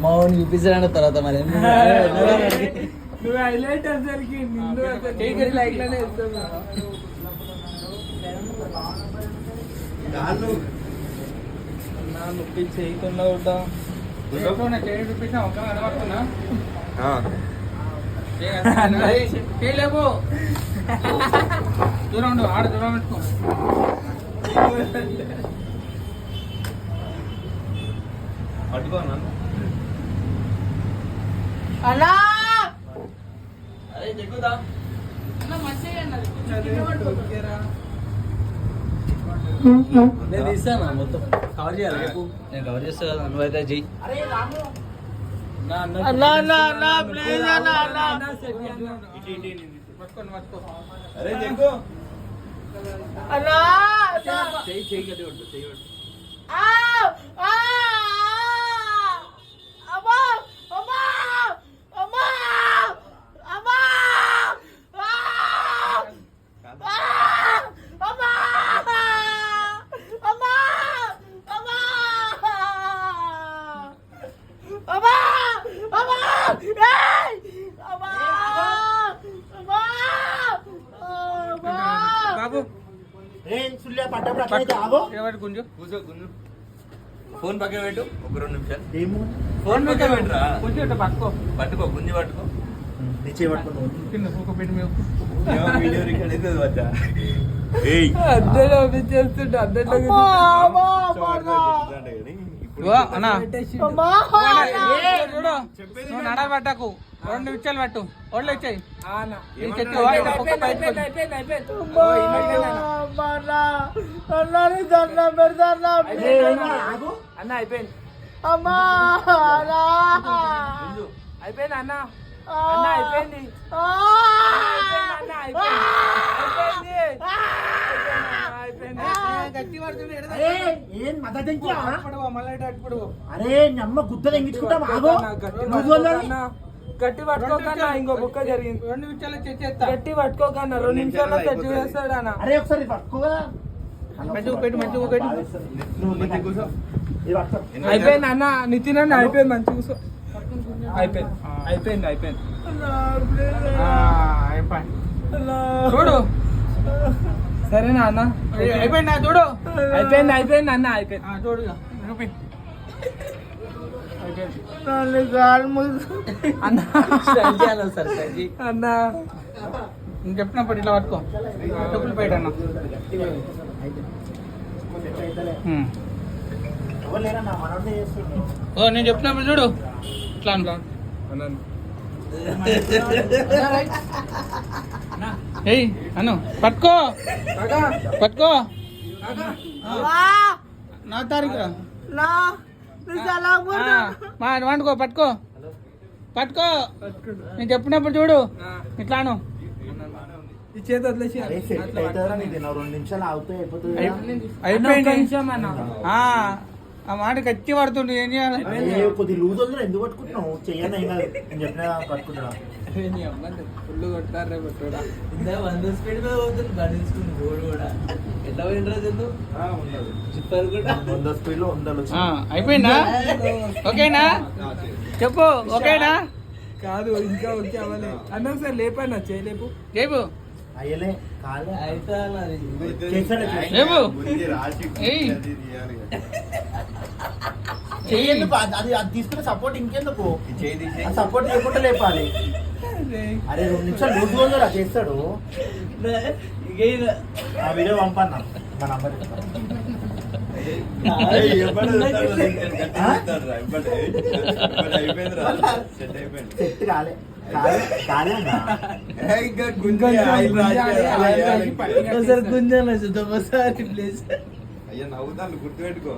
మౌన్ చూపిస్తాడు తర్వాత మరి నువ్వు హైలైట్ అసలుకి నిన్ను లైక్ లోనే నొప్పి చేయకుండా ఉంటా చూపించా ఒక అనబడుతున్నా చేయలేవు దూరం ఉండు ఆడ దూరం పెట్టుకో పట్టుకోనా అలా అరే చెక్కుదా నేను ఇస్తాను మొత్తం కవర్ చేయాలి రేపు నేను కవర్ చేస్తా కదా నువ్వైతే చెయ్యి అరే చెక్కు చెయ్యి చెయ్యి కట్టి కొట్టు చెయ్యి కొట్టు బాబు ఫోన్ పక్కన పెట్టు ఒక 2 నిమిషాలు ఫోన్ పక్కన పెట్టరా కొంచెం పట్టుకో పట్టుకో గుంజి పట్టుకో వీడియో రికార్డ్ అయితే వచ్చా అద్దెలో చేస్తుంటే అద్దెలో అన్నా చూడు నువ్వు నడబట్టకు 2 నిమిషాలు పట్టు ఒళ్ళు ఇచ్చాయి అన్న అయిపోయింది అమ్మా అయిపోయింది అన్న అన్న అయిపోయింది అరే అమ్మ గుద్ద తెంగించుకుంటా గట్టి పట్టుకోకన్నా ఇంకో బుక్క జరిగింది 2 నిమిషాలు చేస్తా గట్టి పట్టుకోకన్నా 2 నిమిషాల్లో తెచ్చి వేస్తాడు అన్న అరే ఒకసారి పట్టుకోగా అయిపోయింది అన్న నితిన్ అన్న అయిపోయింది మంచి కూర్చో అయిపోయింది అయిపోయింది అయిపోయింది చూడు సరేనా అన్న అయిపోయింది చూడు అయిపోయింది అయిపోయింది అన్న అయిపోయింది చూడు అన్న నేను చెప్పినప్పుడు ఇట్లా పట్టుకో డబ్బులు బయట అన్న ఓ నేను చెప్పినప్పుడు చూడు ఇట్లా ఏయ్ అను పట్టుకో పట్టుకో నా తారీఖు వండుకో పట్టుకో పట్టుకో నేను చెప్పినప్పుడు చూడు ఇట్లాను ఈ చేతి వదిలేసి అయిపోయింది ఆ మాట గట్టి పడుతుండే ఏం చేయాలి కొద్ది లూజ్ వదిలే ఎందుకు పట్టుకుంటున్నావు చెయ్యను ఏం కాదు నేను చెప్పిన పట్టుకుంటున్నా ఫుల్ కొట్టారే కొట్టుడా 100 స్పీడ్ మీద పోతుంది బండి బోర్డు కూడా ఎట్లా పోయిండ్రా చెందు చెప్పారు కూడా 100 స్పీడ్ లో ఉండాలి అయిపోయిందా ఓకేనా చెప్పు ఓకేనా కాదు ఇంకా ఓకే అవ్వలే అన్నా సార్ లేపన్నా చేయలేపు లేపు అయ్యలే కాలే అయితే లేపు చెయ్యేందుకు అది తీసుకునే సపోర్ట్ ఇంకెందుకు సపోర్ట్ చేయకుండా లేపాలి అరే 2 నిమిషాలు లూజ్ ఉందా చేస్తాడు ఆ వీడియో పంపన్నా మా నంబర్ సెట్ కాలే గుంజాలి ప్లేస్ అయ్యా నవ్వుతాను గుర్తుపెట్టుకో